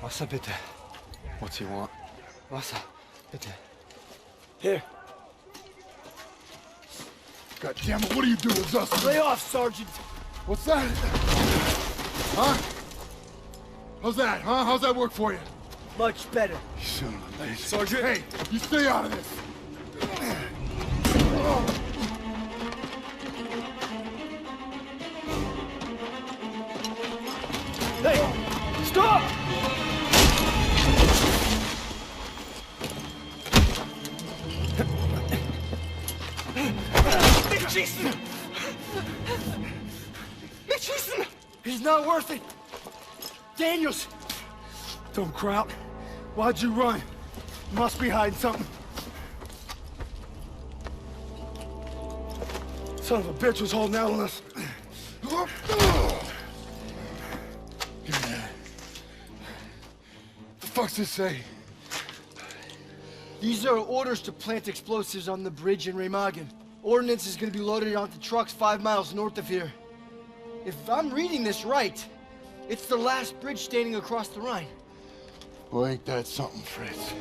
What's up, bitte? What do you want? What's up, bitte? Here. God damn it, what are you doing, Justin? Lay off, Sergeant. What's that? Huh? How's that, huh? How's that work for you? Much better. You son of a bitch. Sergeant. Hey, you stay out of this. Hey, stop! Schießen! Nicht schießen! He's not worth it. Daniels! Don't crowd. Why'd you run? You must be hiding something. Son of a bitch was holding out on us. Give me that. The fuck's this say? These are orders to plant explosives on the bridge in Remagen. Ordnance is gonna be loaded onto trucks 5 miles north of here. If I'm reading this right, it's the last bridge standing across the Rhine. Well, ain't that something, Fritz?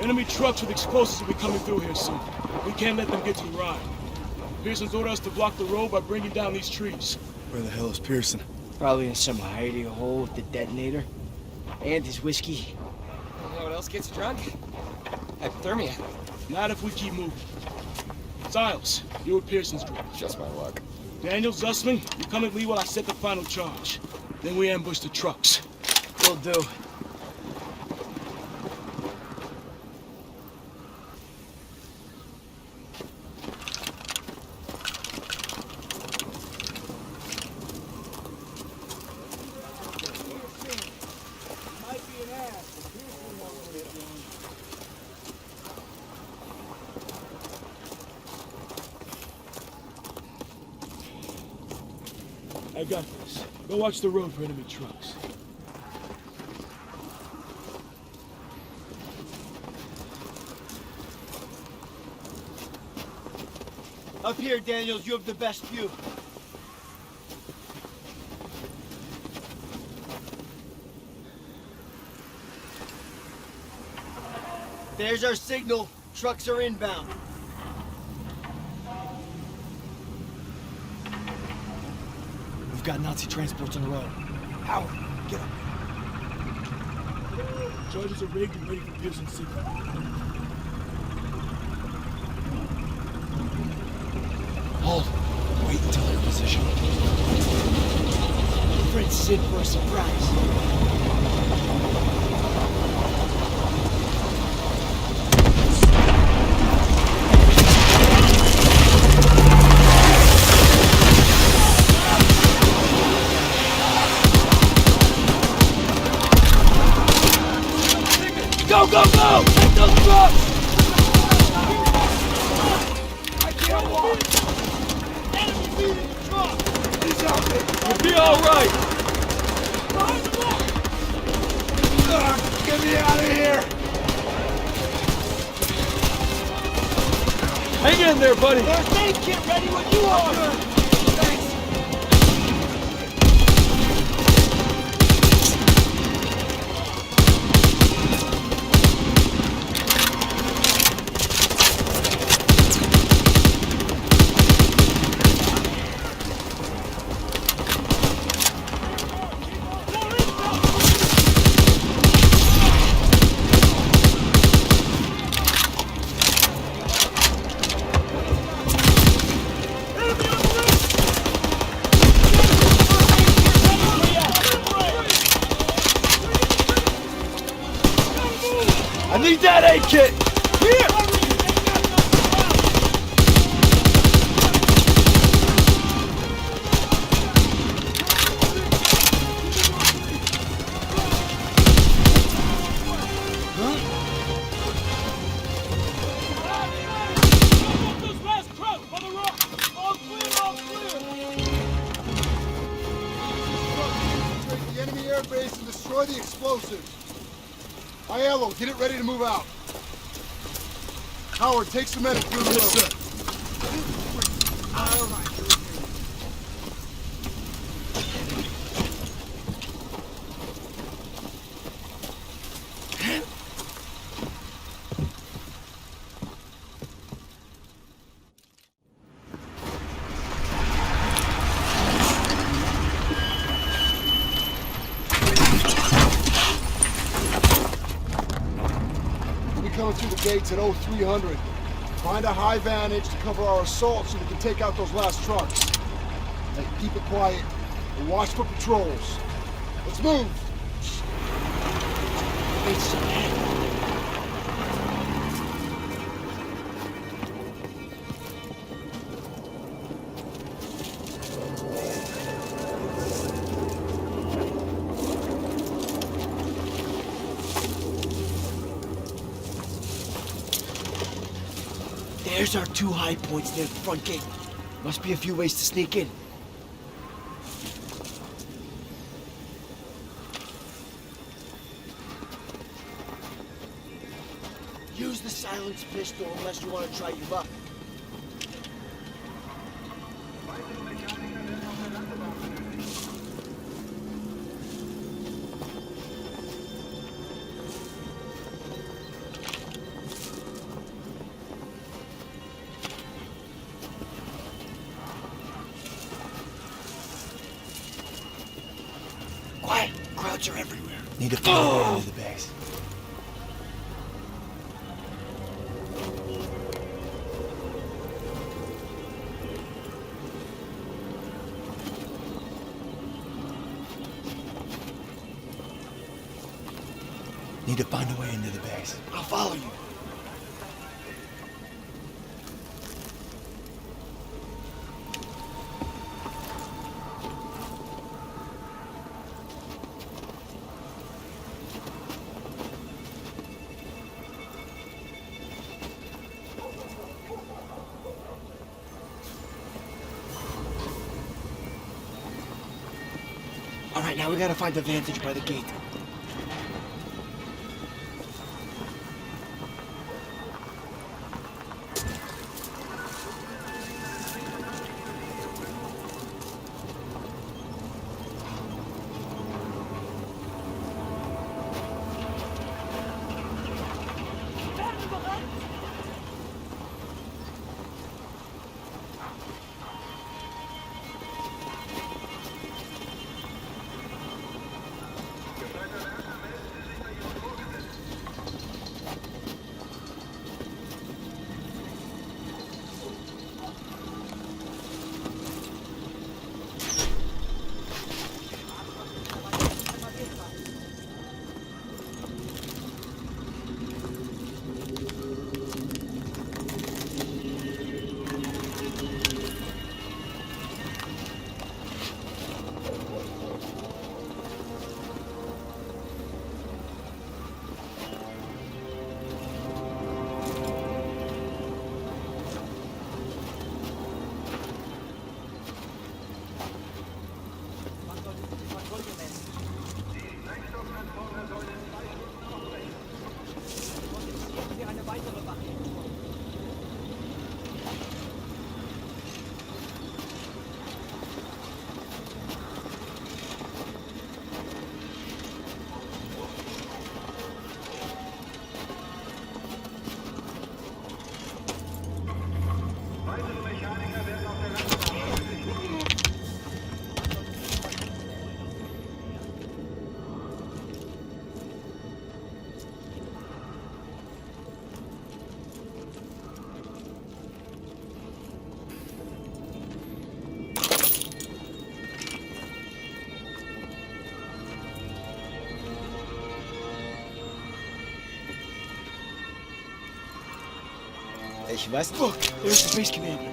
Enemy trucks with explosives will be coming through here soon. We can't let them get to the Rhine. Pearson's ordered us to block the road by bringing down these trees. Where the hell is Pearson? Probably in some hidey hole with the detonator. And his whiskey. You know what else gets you drunk? Hypothermia. Not if we keep moving. Siles, you're with Pearson's group. Just my luck. Daniel, Zussman, you come at me while I set the final charge. Then we ambush the trucks. Will do. I got this. Go watch the road for enemy trucks. Up here, Daniels, you have the best view. There's our signal. Trucks are inbound. We've got Nazi transports on the road. Howard, get up. Charges are rigged and ready for Pearson's signal. Hold. Wait until they're in position. Fritz in for a surprise. Go, go, go! Take those trucks! I can't walk! Enemy leading the truck! He's out there! You'll be alright! Get me out of here! Hang in there, buddy! There's aid kit ready when you are! Thanks! I need that aid kit! Here! Those last trucks on the rock! All clear, all clear! Take the enemy airbase and destroy the explosives. Aiello, get it ready to move out. Howard, take some men and clear the road. through the gates at 0300. Find a high vantage to cover our assault so we can take out those last trucks. Hey, keep it quiet and watch for patrols. Let's move! It's There's our two high points near the front gate. Must be a few ways to sneak in. Use the silenced pistol unless you want to try your luck. Quiet! Crowds are everywhere. Need to find a way into the base. Need to find a way into the base. I'll follow you. All right, now we gotta find the vantage by the gate. Ich weiß nicht. Look, there's the base commander.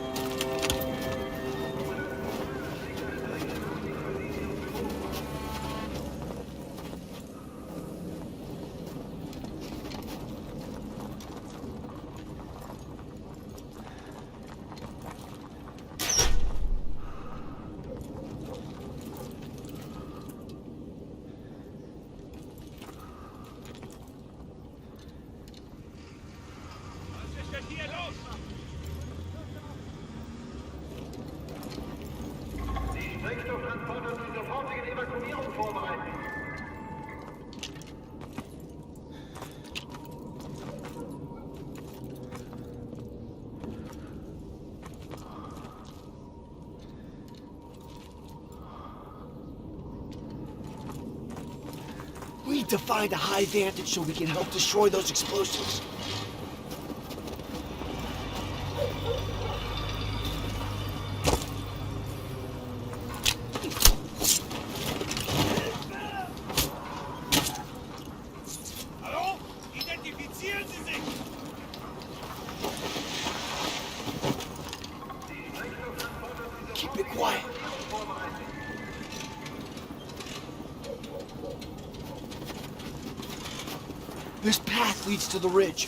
We need to find a high vantage so we can help destroy those explosives. Keep it quiet. This path leads to the ridge.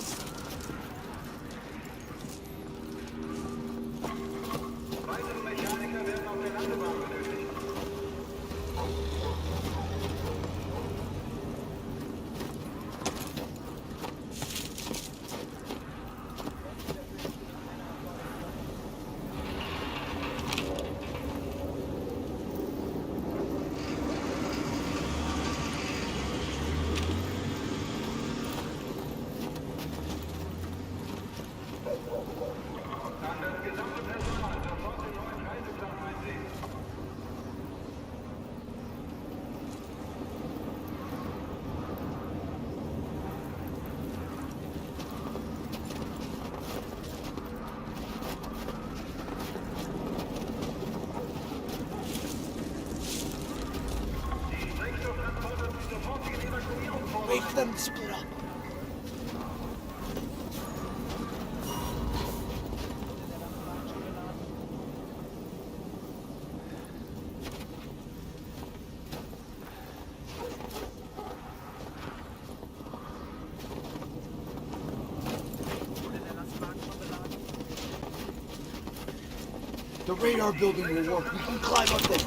Wait for them to split up. The radar building will work. We can climb up there.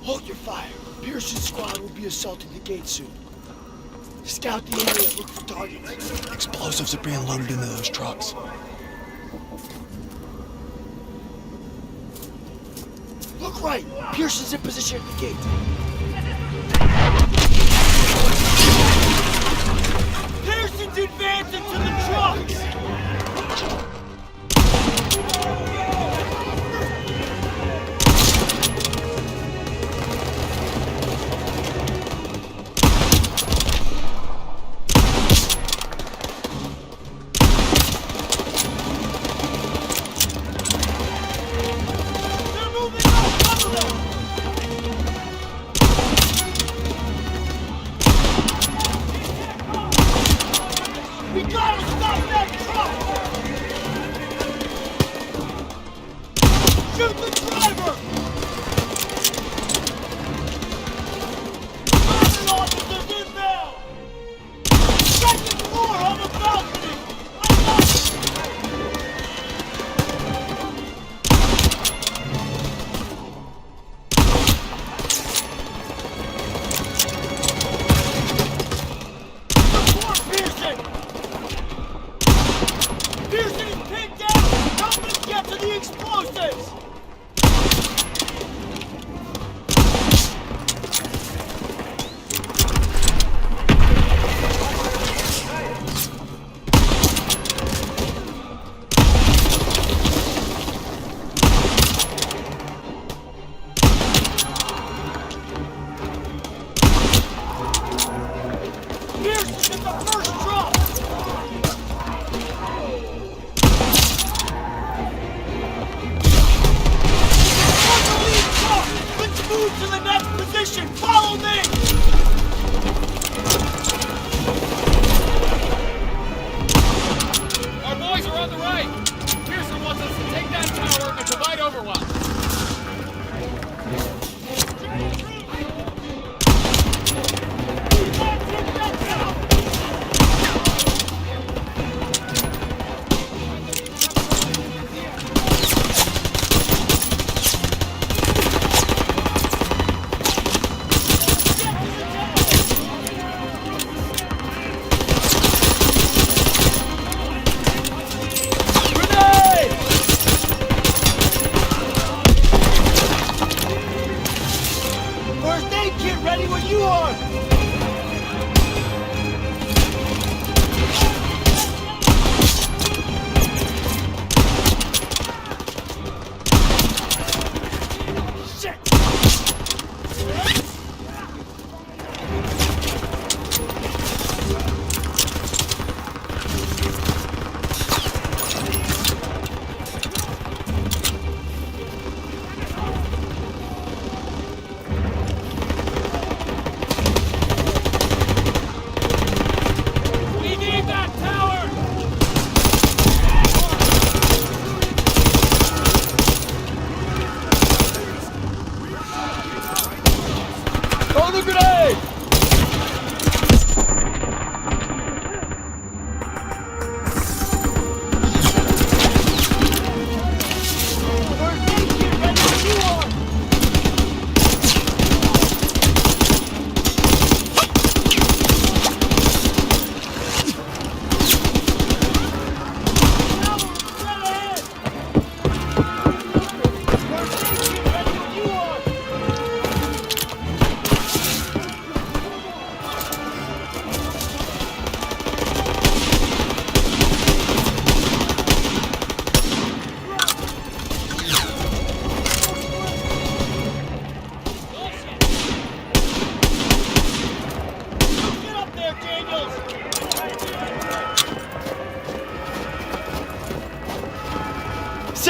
Hold your fire. Pearson's squad will be assaulting the gate soon. Scout the area, look for targets. Explosives are being loaded into those trucks. Look right! Pearson's in position at the gate. Pearson's advancing to the trucks!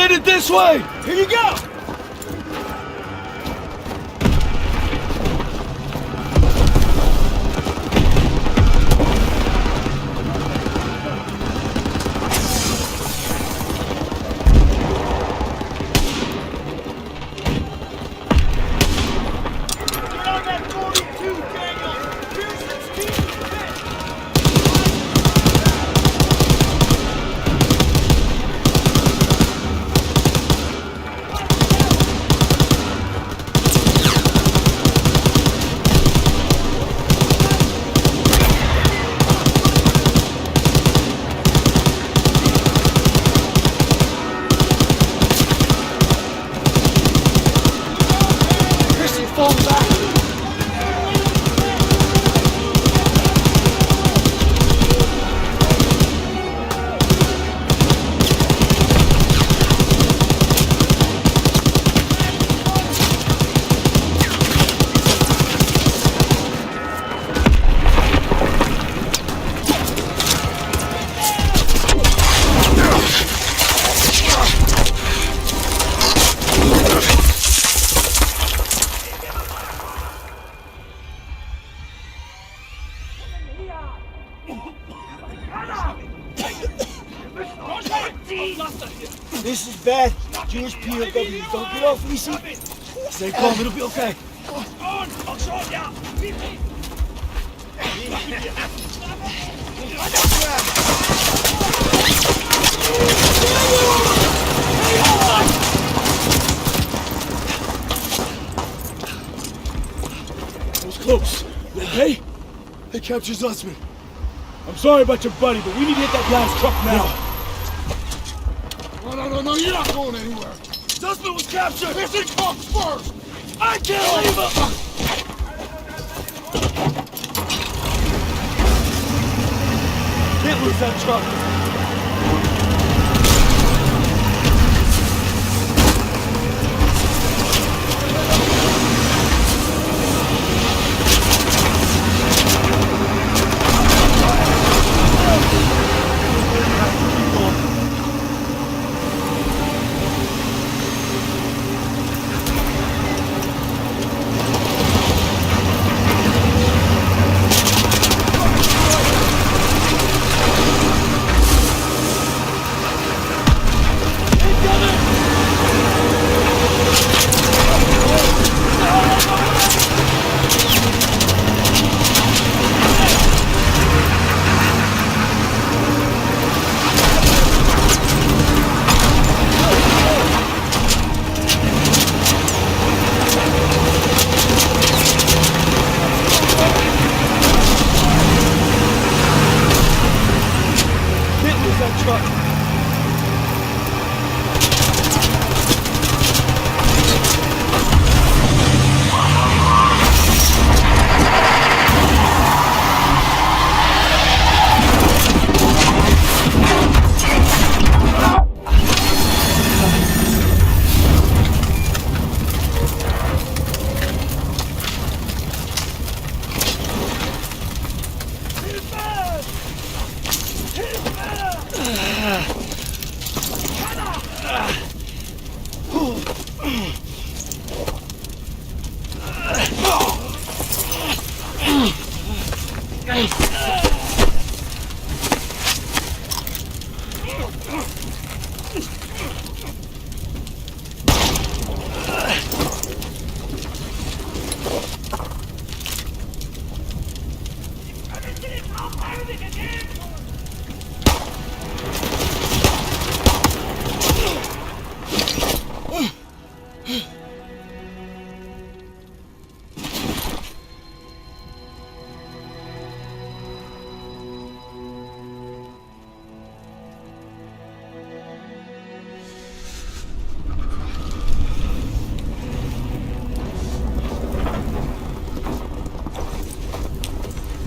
headed this way! Here you go! This is bad. Jewish POWs. Don't get off easy. Stay calm, it'll be okay. That was close. You okay? They captured Zussman. I'm sorry about your buddy, but we need to hit that last truck now. No, you're not going anywhere. Zussman was captured! Listen, comes first! I can't leave him! Can't lose that truck.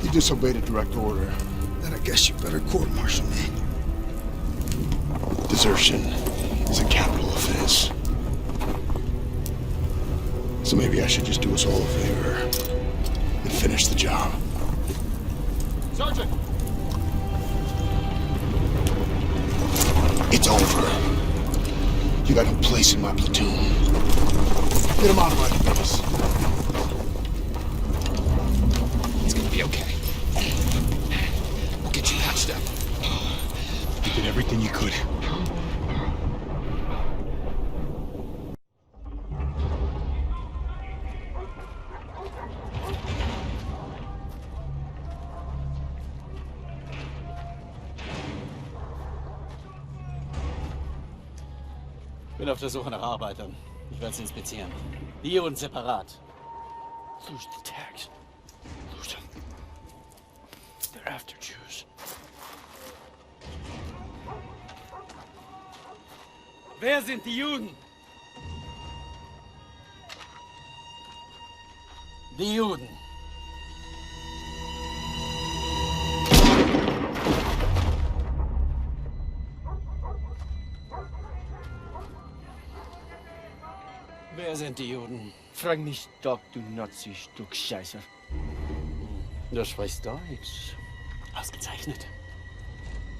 You disobeyed a direct order. Then I guess you better court-martial me. Desertion is a capital offense. So maybe I should just do us all a favor and finish the job. Sergeant! It's over. You got no place in my platoon. Get him out of my face. It's gonna be okay. We'll get you patched up. You did everything you could. Bin auf der Suche nach Arbeitern. Ich werde sie inspizieren. Die und separat. Lose the tags. Lose them. They're after Jews. Wer sind die Juden? Die Juden. Wer sind die Juden? Frag mich doch, du Nazi-Stück Scheiße. Du sprichst Deutsch. Ausgezeichnet.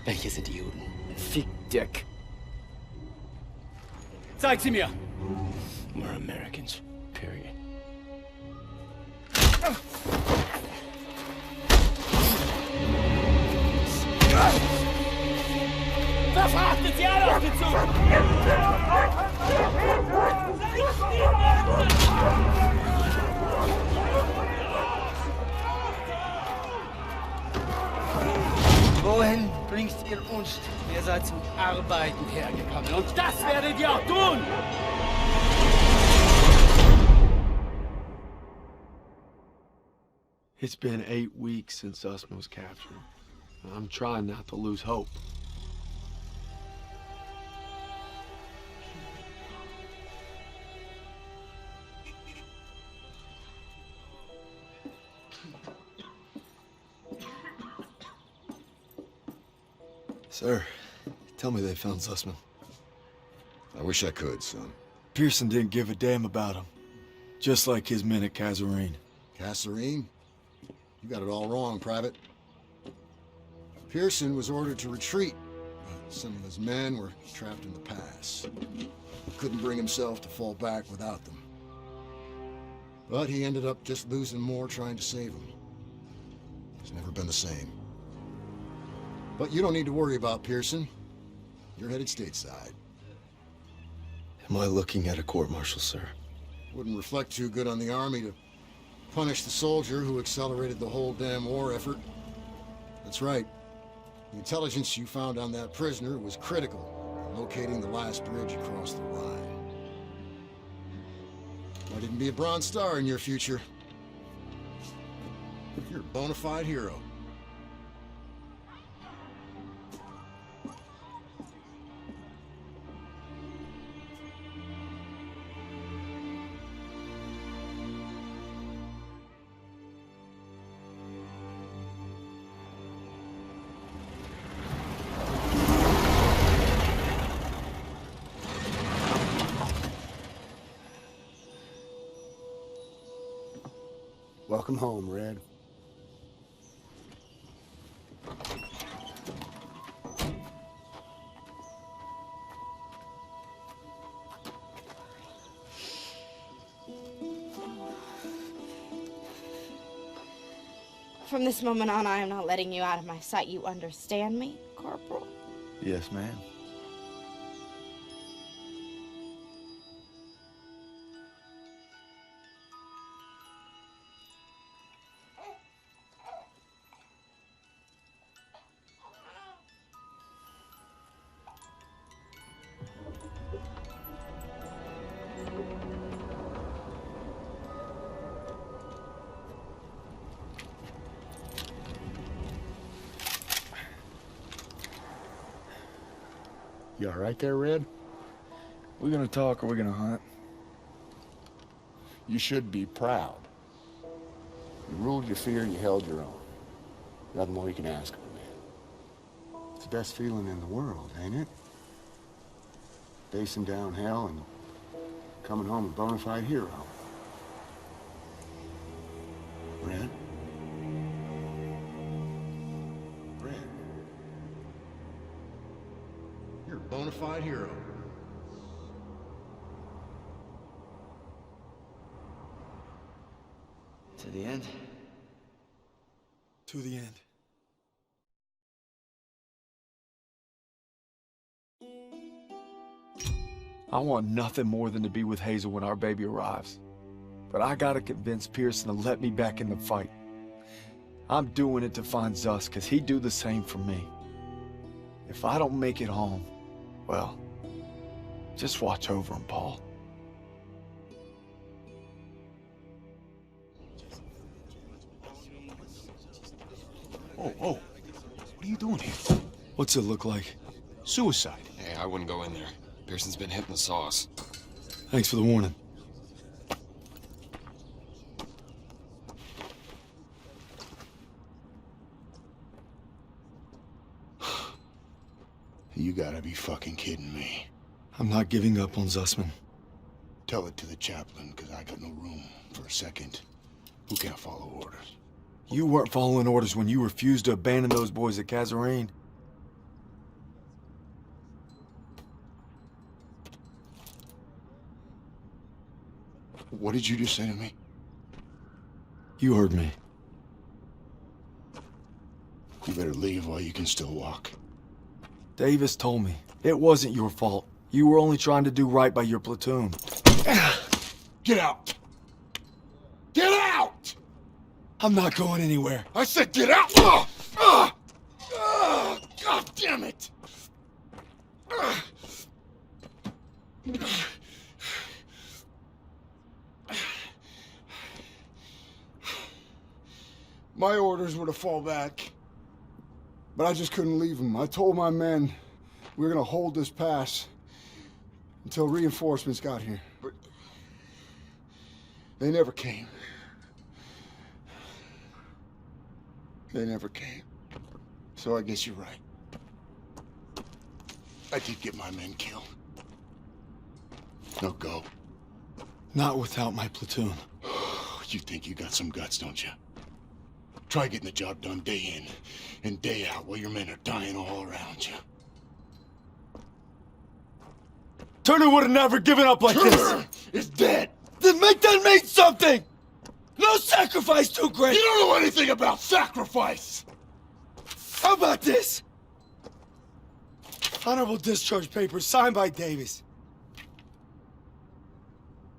Welche sind die Juden? Fick Dick. Zeig sie mir! We're Americans. Period. Verfrachtet sie alle auf den Zug! Wohin bringst ihr uns? Ihr seid zum Arbeiten hergekommen und das werdet ihr auch tun! It's been 8 weeks since Usman was captured. I'm trying not to lose hope. Sir, tell me they found Sussman. I wish I could, son. Pearson didn't give a damn about him. Just like his men at Kasserine. Kasserine? You got it all wrong, Private. Pearson was ordered to retreat, but some of his men were trapped in the pass. He couldn't bring himself to fall back without them. But he ended up just losing more trying to save them. It's never been the same. But you don't need to worry about Pearson. You're headed stateside. Am I looking at a court-martial, sir? Wouldn't reflect too good on the Army to punish the soldier who accelerated the whole damn war effort. That's right. The intelligence you found on that prisoner was critical in locating the last bridge across the Rhine. Might even be a Bronze Star in your future. You're a bona fide hero. Welcome home, Red. From this moment on, I am not letting you out of my sight. You understand me, Corporal? Yes, ma'am. You all right there, Red? We gonna talk or we gonna hunt? You should be proud. You ruled your fear, you held your own. Nothing more you can ask of a man. It's the best feeling in the world, ain't it? Facing down hell and coming home a bona fide hero. Red? Red? You're a bona fide hero. To the end? To the end. I want nothing more than to be with Hazel when our baby arrives. But I gotta convince Pearson to let me back in the fight. I'm doing it to find Zus, because he'd do the same for me. If I don't make it home, well, just watch over him, Paul. Oh, what are you doing here? What's it look like? Suicide. Hey, I wouldn't go in there. Pearson's been hitting the sauce. Thanks for the warning. You gotta be fucking kidding me. I'm not giving up on Zussman. Tell it to the chaplain, because I got no room for a second who can't follow orders. You weren't following orders when you refused to abandon those boys at Kazarine. What did you just say to me? You heard me. You better leave while you can still walk. Davis told me. It wasn't your fault. You were only trying to do right by your platoon. Get out! Get out! I'm not going anywhere. I said get out! God damn it! My orders were to fall back, but I just couldn't leave them. I told my men we were gonna hold this pass until reinforcements got here, but they never came. They never came. So I guess you're right. I did get my men killed. Now go. Not without my platoon. You think you got some guts, don't you? Try getting the job done day in and day out while your men are dying all around you. Turner would have never given up like Turner this. is dead. Then make that mean something! No sacrifice too great! You don't know anything about sacrifice! How about this? Honorable discharge papers signed by Davis.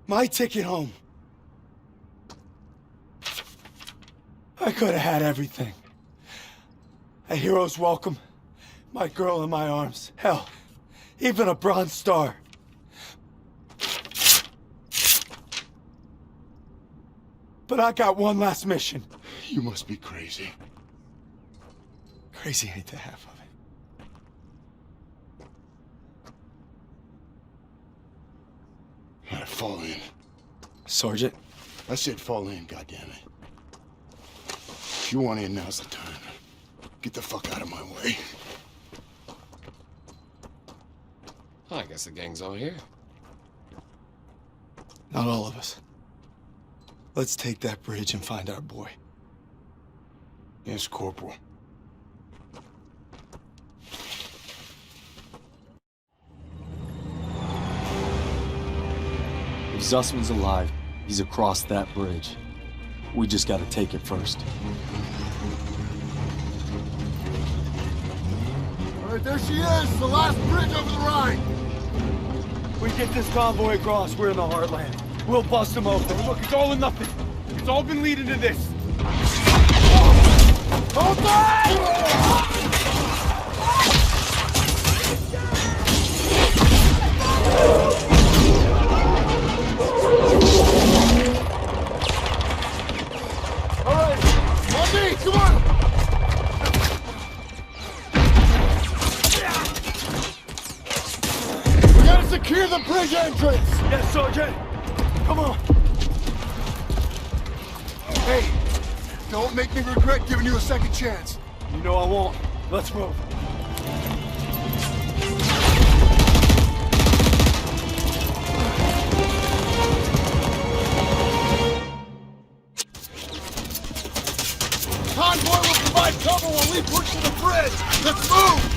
My ticket home. I could have had everything. A hero's welcome, my girl in my arms, hell, even a Bronze Star. But I got one last mission. You must be crazy. Crazy ain't the half of it. All right, fall in. Sergeant? I said fall in, goddammit. If you want in, now's the time. Get the fuck out of my way. I guess the gang's all here. Not all of us. Let's take that bridge and find our boy. Yes, Corporal. If Zussman's alive, he's across that bridge. We just gotta take it first. All right, there she is, the last bridge over the Rhine. We get this convoy across, we're in the heartland. We'll bust them open. Look, it's all or nothing. It's all been leading to this. Hold on! All right, on me, come on! We gotta secure the bridge entrance! Yes, Sergeant! Come on! Hey, don't make me regret giving you a second chance. You know I won't. Let's move. Convoy will provide cover while we push to the bridge. Let's move!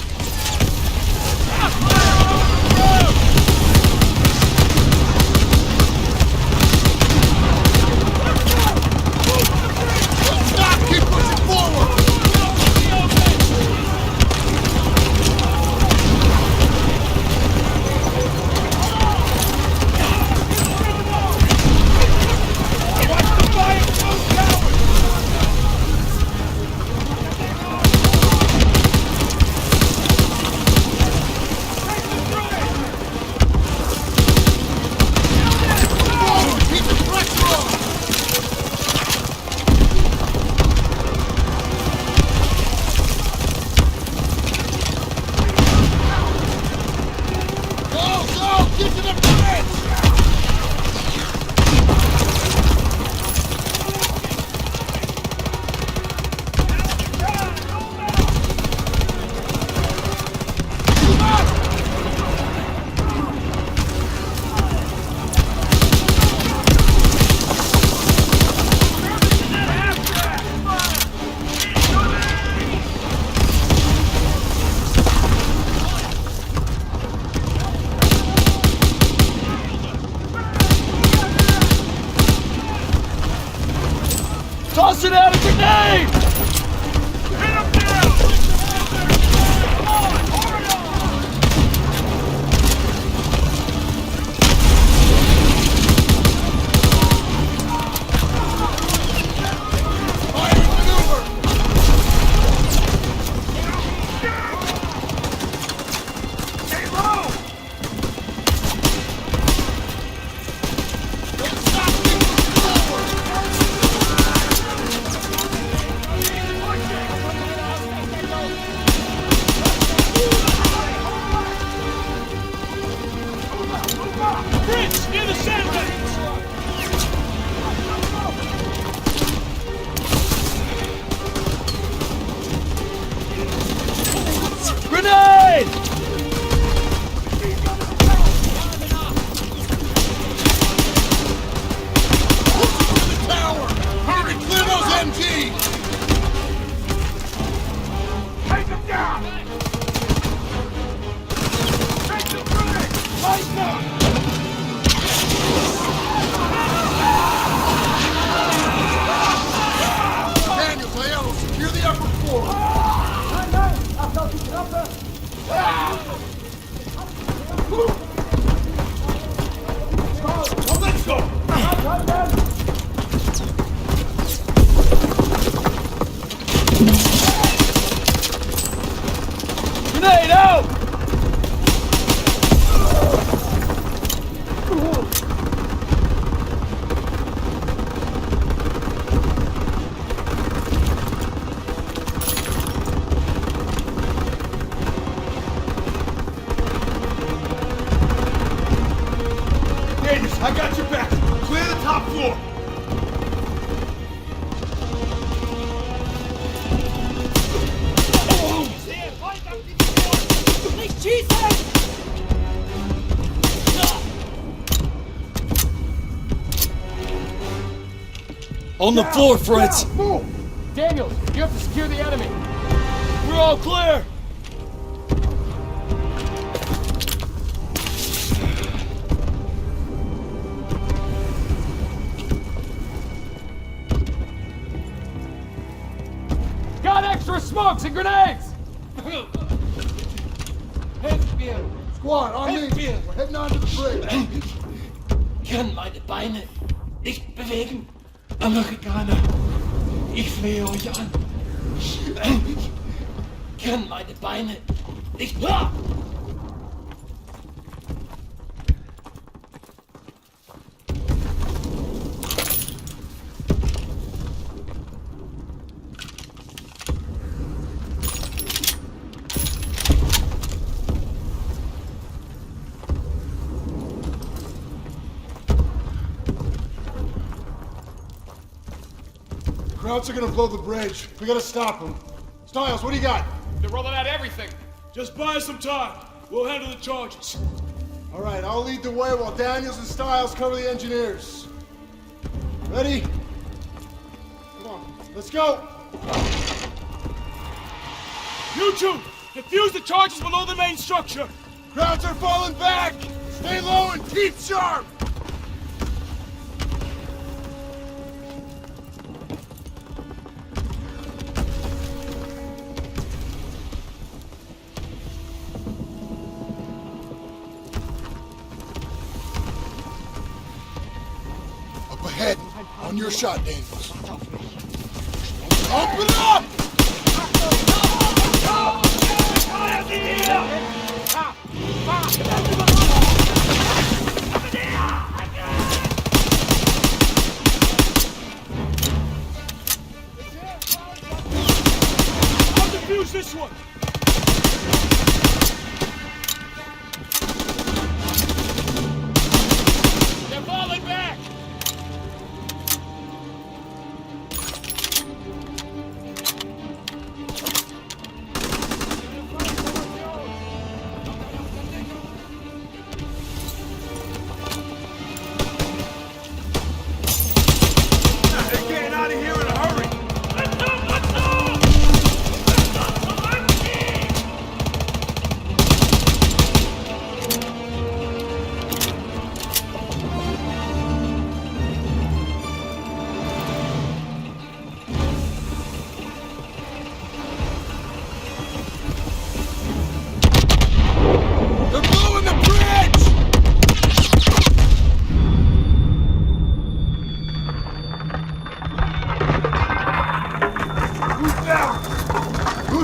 Toss it out a grenade! Hit him down! I got your back. Clear the top floor. On the floor, Fritz. Daniels, you have to secure the enemy. We're all clear. Got extra smokes and grenades! Squad, on me. We're heading on to the bridge. Kann meine Beine nicht bewegen. Amerikaner, ich flehe euch an. Kann meine Beine nicht... Krauts are gonna blow the bridge. We gotta stop them. Stiles, what do you got? They're rolling out everything. Just buy us some time. We'll handle the charges. All right, I'll lead the way while Daniels and Stiles cover the engineers. Ready? Come on, let's go. You two, defuse the charges below the main structure. Krauts are falling back. Stay low and keep sharp. Ahead, on your shot, Daniels. Open up! I'll defuse this one. They're falling back! They're getting out of here in a hurry. Let's go!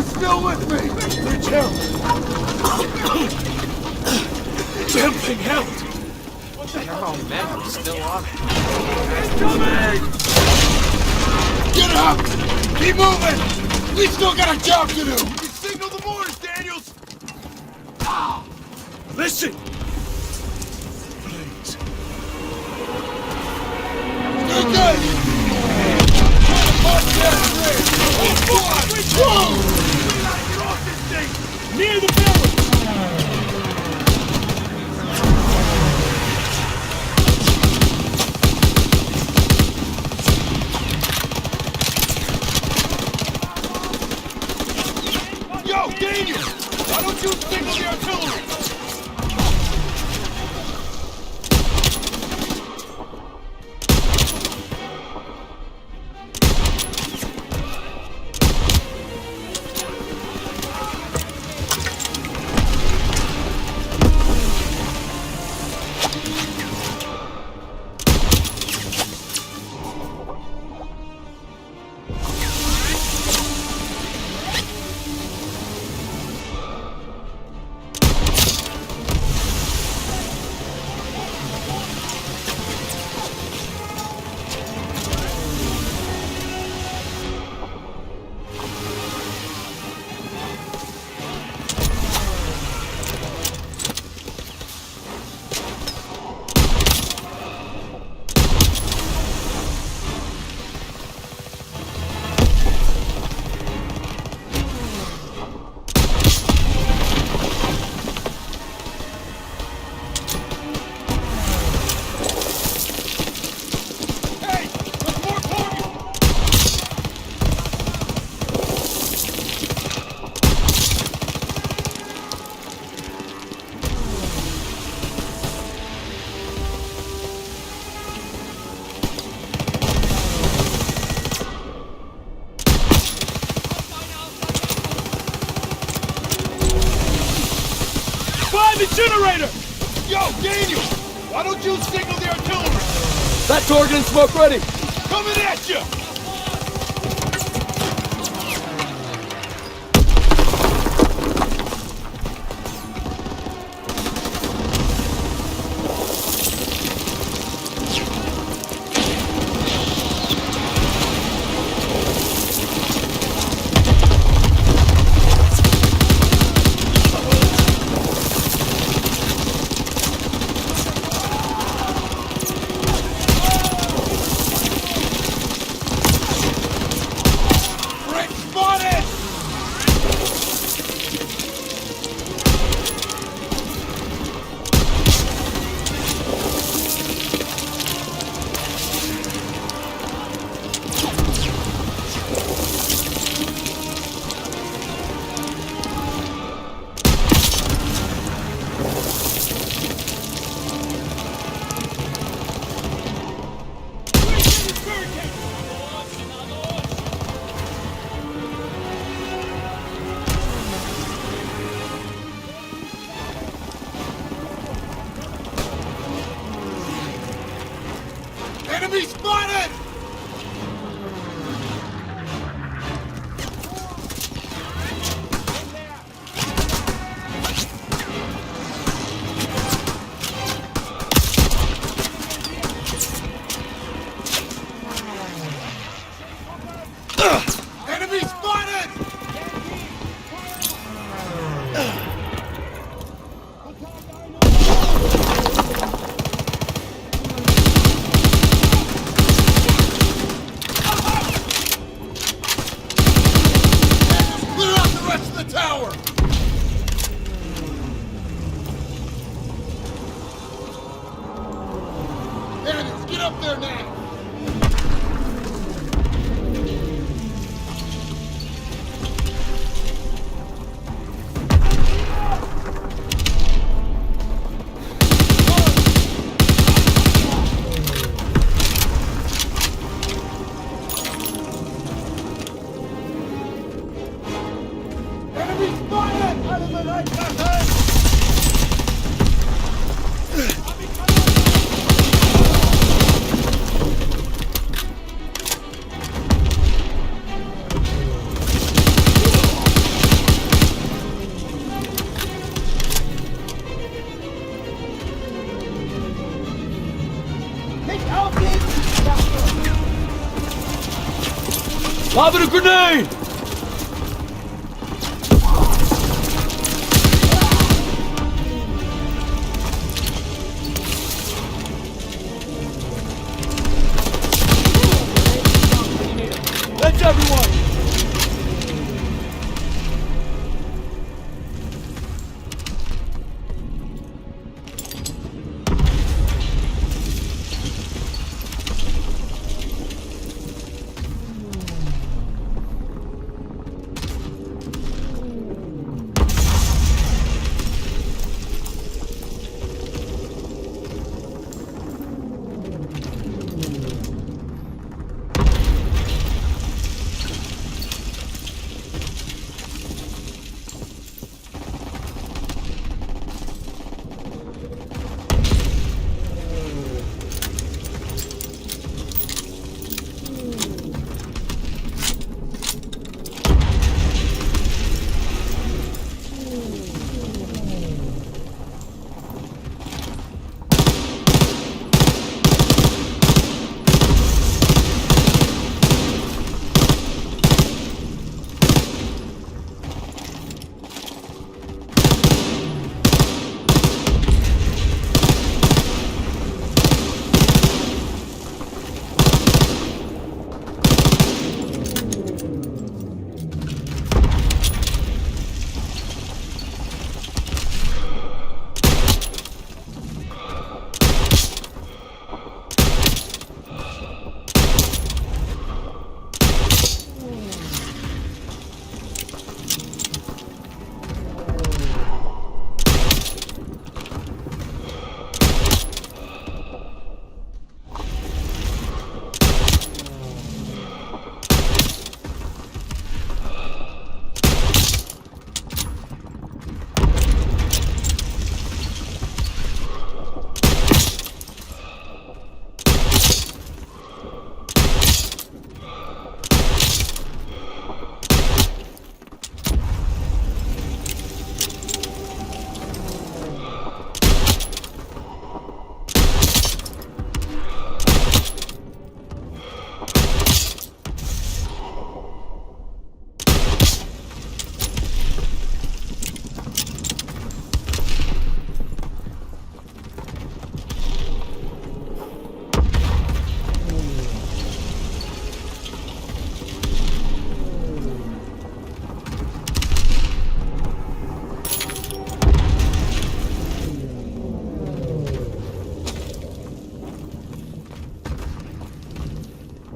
you still with me? Bridge held. Damn thing held. Oh, man, I'm still on it. Get up! Keep moving! We still got a job to do! Signal the mortars, Daniels! Listen! Please. Stay good! March that bridge! Whoa! We gotta get off this thing! Near the village! Yo, Daniel! Why don't you signal the artillery? Incinerator! Yo, Daniel! Why don't you signal the artillery? That's organ smoke ready! Coming at you! Enemy spotted! Enemy spotted! Clear out the rest of the tower! Daniels, get up there now! Enemy spotted! Out of the night, Lobbing a grenade! That's everyone!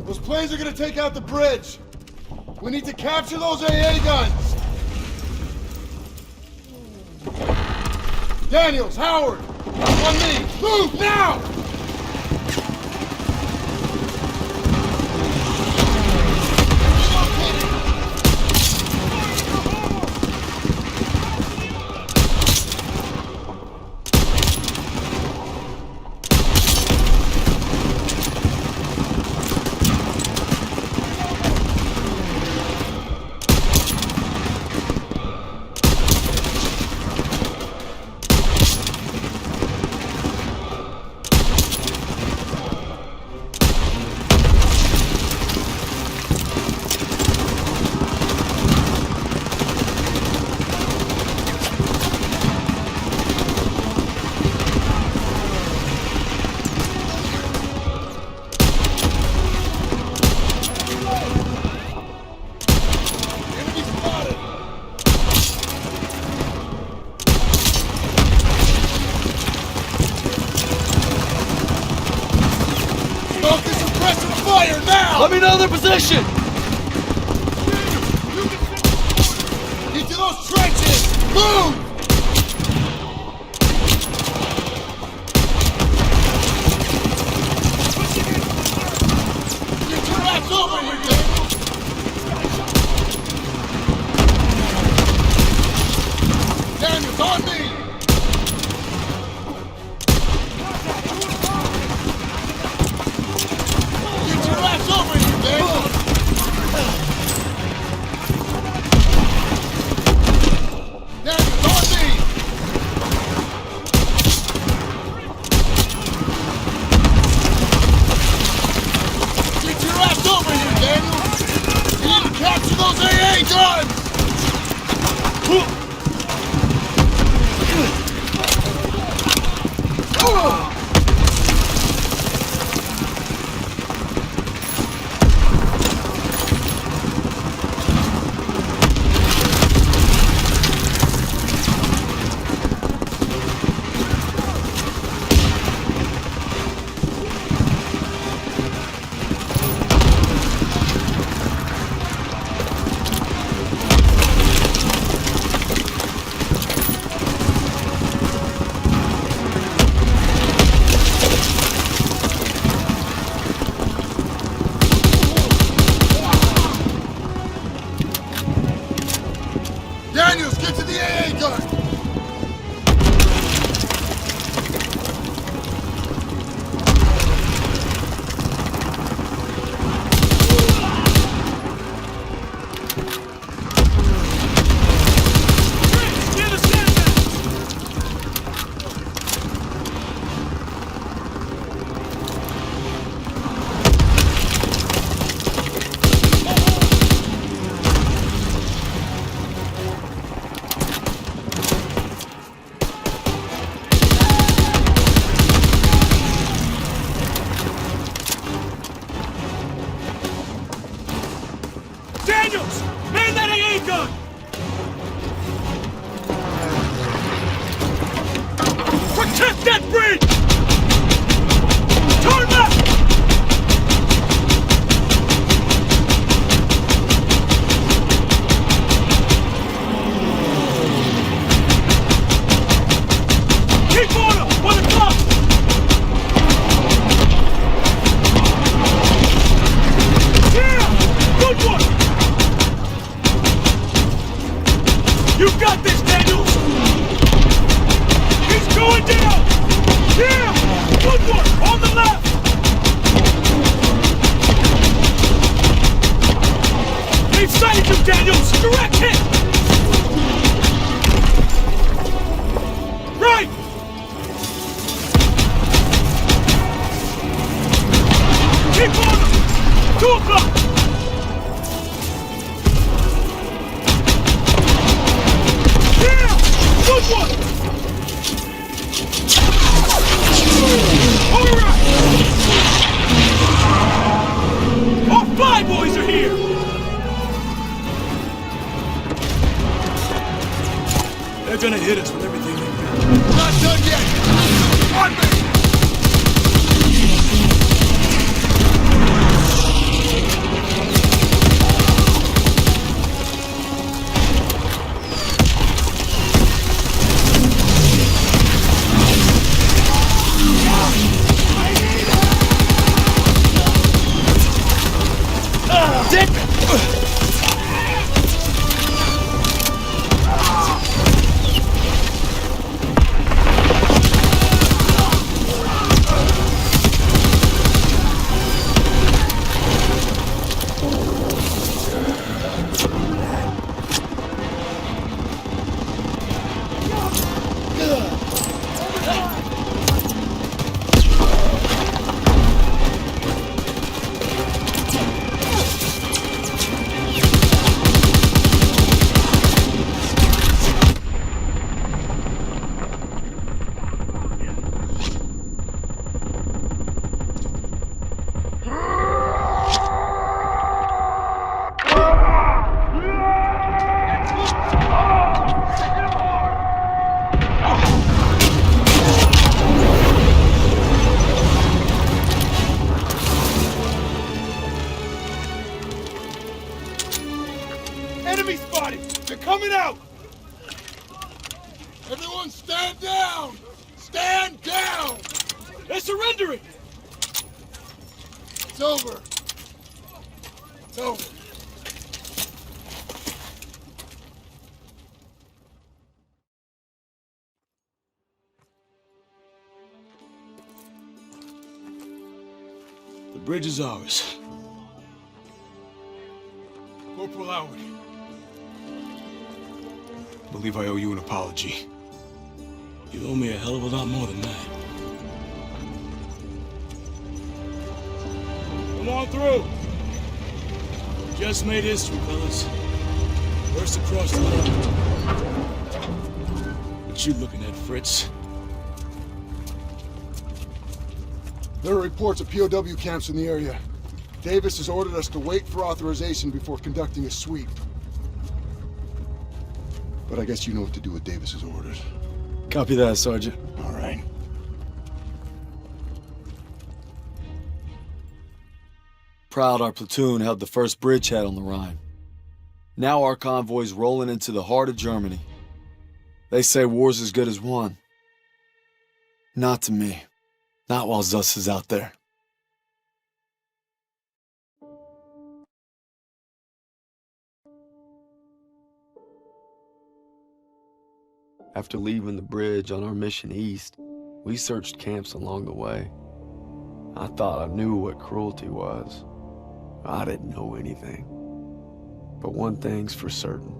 Those planes are gonna take out the bridge. We need to capture those AA guns. Daniels, Howard, on me. Move now! Let me know their position! Into those trenches! Move! Get your ass over here, Daniel! Daniel's on me! Get your ass over here, Daniel! Daniel's on Daniels! Man that AA gun! Protect that bridge! Turn left! Keep on him! On the top! Yeah! Good one! You got this, Daniels! He's going down! Yeah! Good one! On the left! They've sighted you, Daniels! Direct hit! Right! Keep on him! 2 o'clock! Yeah! Good one! All right! Our fly boys are here! They're gonna hit us with everything they've got. Not done yet! On me! Enemy spotted! They're coming out! Everyone stand down! Stand down! They're surrendering! It's over. It's over. The bridge is ours. Corporal Howard. I believe I owe you an apology. You owe me a hell of a lot more than that. Come on through! Just made history, fellas. First across the line. What you looking at, Fritz? There are reports of POW camps in the area. Davis has ordered us to wait for authorization before conducting a sweep. But I guess you know what to do with Davis's orders. Copy that, Sergeant. All right. Proud our platoon held the first bridgehead on the Rhine. Now our convoy's rolling into the heart of Germany. They say war's as good as won. Not to me. Not while Zuss is out there. After leaving the bridge on our mission east, we searched camps along the way. I thought I knew what cruelty was. I didn't know anything. But one thing's for certain.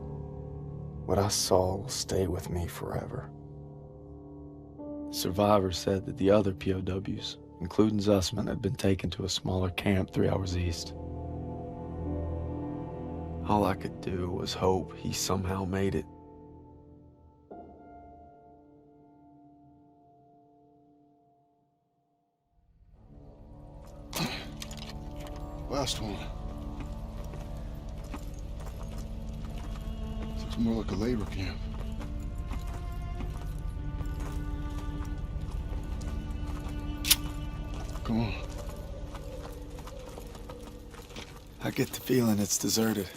What I saw will stay with me forever. Survivors said that the other POWs, including Zussman, had been taken to a smaller camp 3 hours east. All I could do was hope he somehow made it. Last one. It's more like a labor camp. Come on. I get the feeling it's deserted.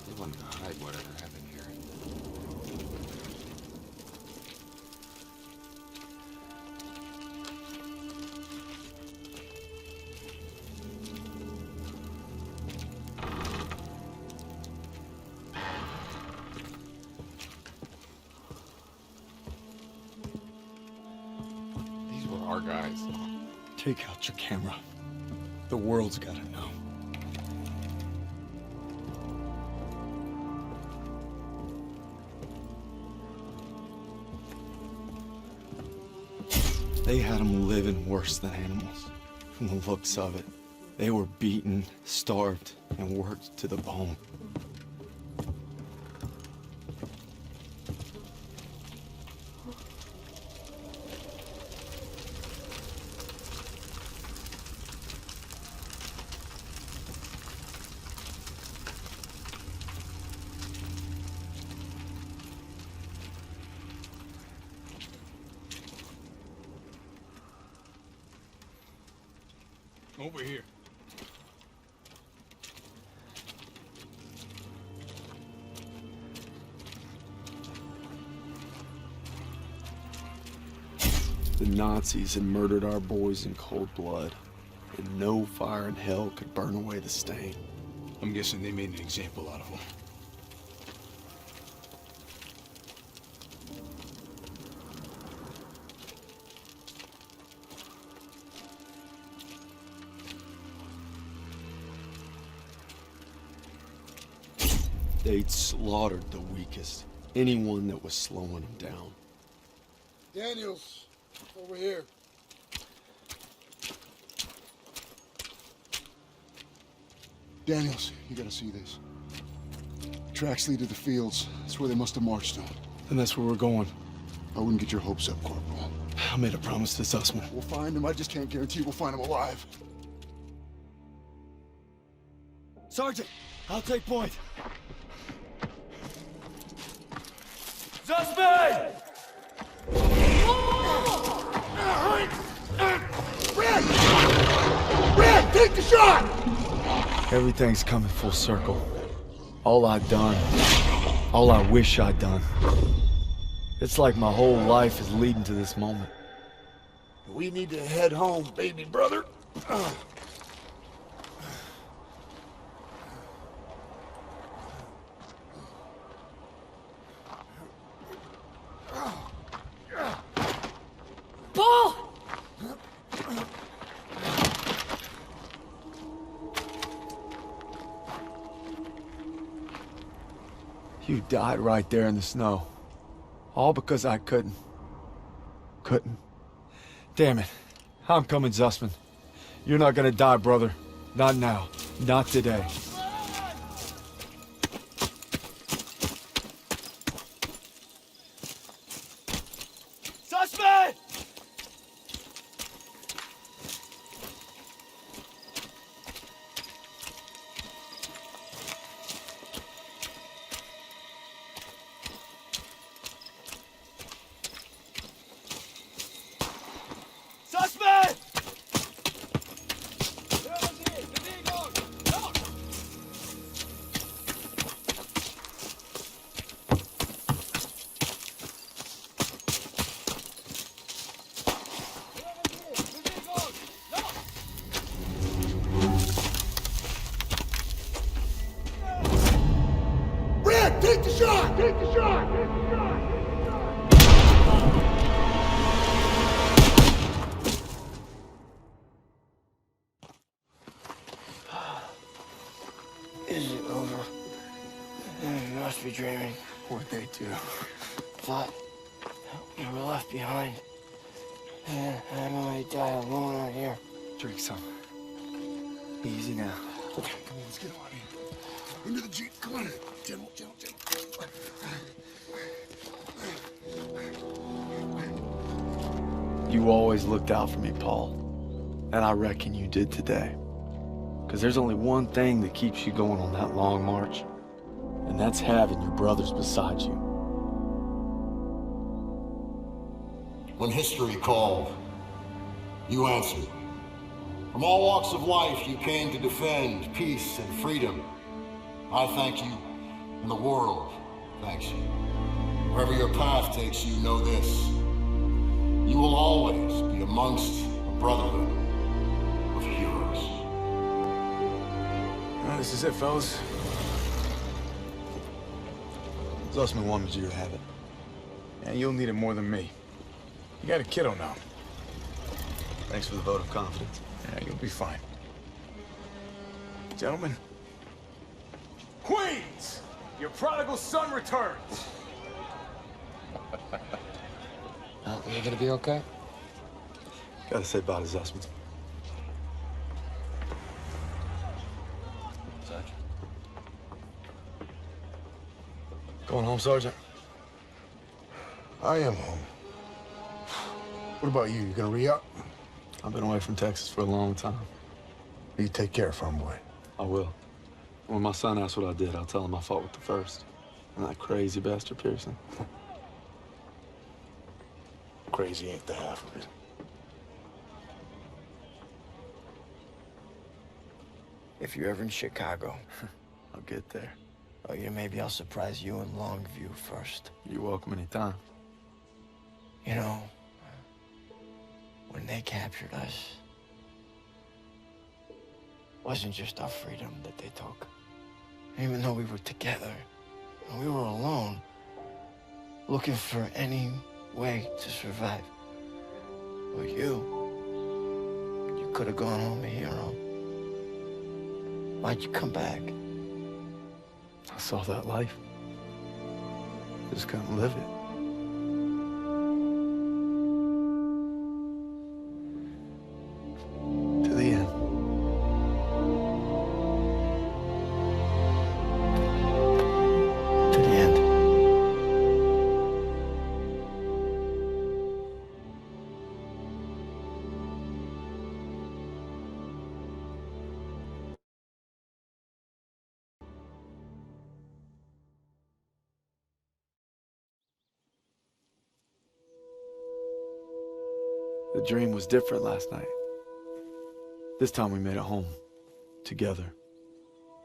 They wanted to hide whatever happened here. These were our guys. Take out your camera. The world's gotta know. They had them living worse than animals. From the looks of it, they were beaten, starved, and worked to the bone. Over here. The Nazis had murdered our boys in cold blood, and no fire in hell could burn away the stain. I'm guessing they made an example out of them. They'd slaughtered the weakest, anyone that was slowing them down. Daniels, over here. Daniels, you gotta see this. Tracks lead to the fields. That's where they must have marched to. And that's where we're going. I wouldn't get your hopes up, Corporal. I made a promise to Sussman. We'll find him. I just can't guarantee we'll find him alive. Sergeant, I'll take point. Suspect! Red, take the shot! Everything's coming full circle. All I've done, all I wish I'd done. It's like my whole life is leading to this moment. We need to head home, baby brother. Paul! You died right there in the snow. All because I couldn't. Damn it. I'm coming, Zussman. You're not gonna die, brother. Not now. Not today. Suspect! Suspect! dreaming. What'd they do? Thought we were left behind. And I might die alone out here. Drink some. Easy now. Okay, come on, let's get out of here. Into the Jeep, come on. Gentle, gentle, gentle. You always looked out for me, Paul. And I reckon you did today. Because there's only one thing that keeps you going on that long march. And that's having your brothers beside you. When history called, you answered. From all walks of life, you came to defend peace and freedom. I thank you, and the world thanks you. Wherever your path takes you, know this. You will always be amongst a brotherhood of heroes. Well, this is it, fellas. Zussman wanted you to have it. And you'll need it more than me. You got a kiddo now. Thanks for the vote of confidence. Yeah, you'll be fine. Gentlemen. Queens! Your prodigal son returns! You gonna be okay? Gotta say bye to Zussman. Sergeant. Going home, Sergeant? I am home. What about you? You gonna re-up? I've been away from Texas for a long time. You take care, farm boy. I will. When my son asks what I did, I'll tell him I fought with the first. And that crazy bastard Pearson. Crazy ain't the half of it. If you're ever in Chicago, I'll get there. oh yeah, maybe I'll surprise you in Longview first. You're welcome anytime. You know, when they captured us, it wasn't just our freedom that they took. Even though we were together, and we were alone, looking for any way to survive. But you could have gone home a hero. Why'd you come back? I saw that life. Just couldn't live it. To the end. To the end. The dream was different last night. This time we made it home. Together.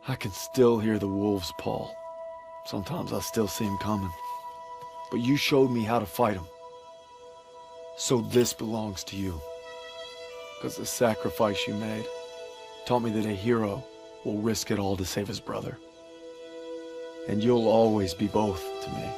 I can still hear the wolves, Paul. Sometimes I still see them coming. But you showed me how to fight them. So this belongs to you. Because the sacrifice you made taught me that a hero will risk it all to save his brother. And you'll always be both to me.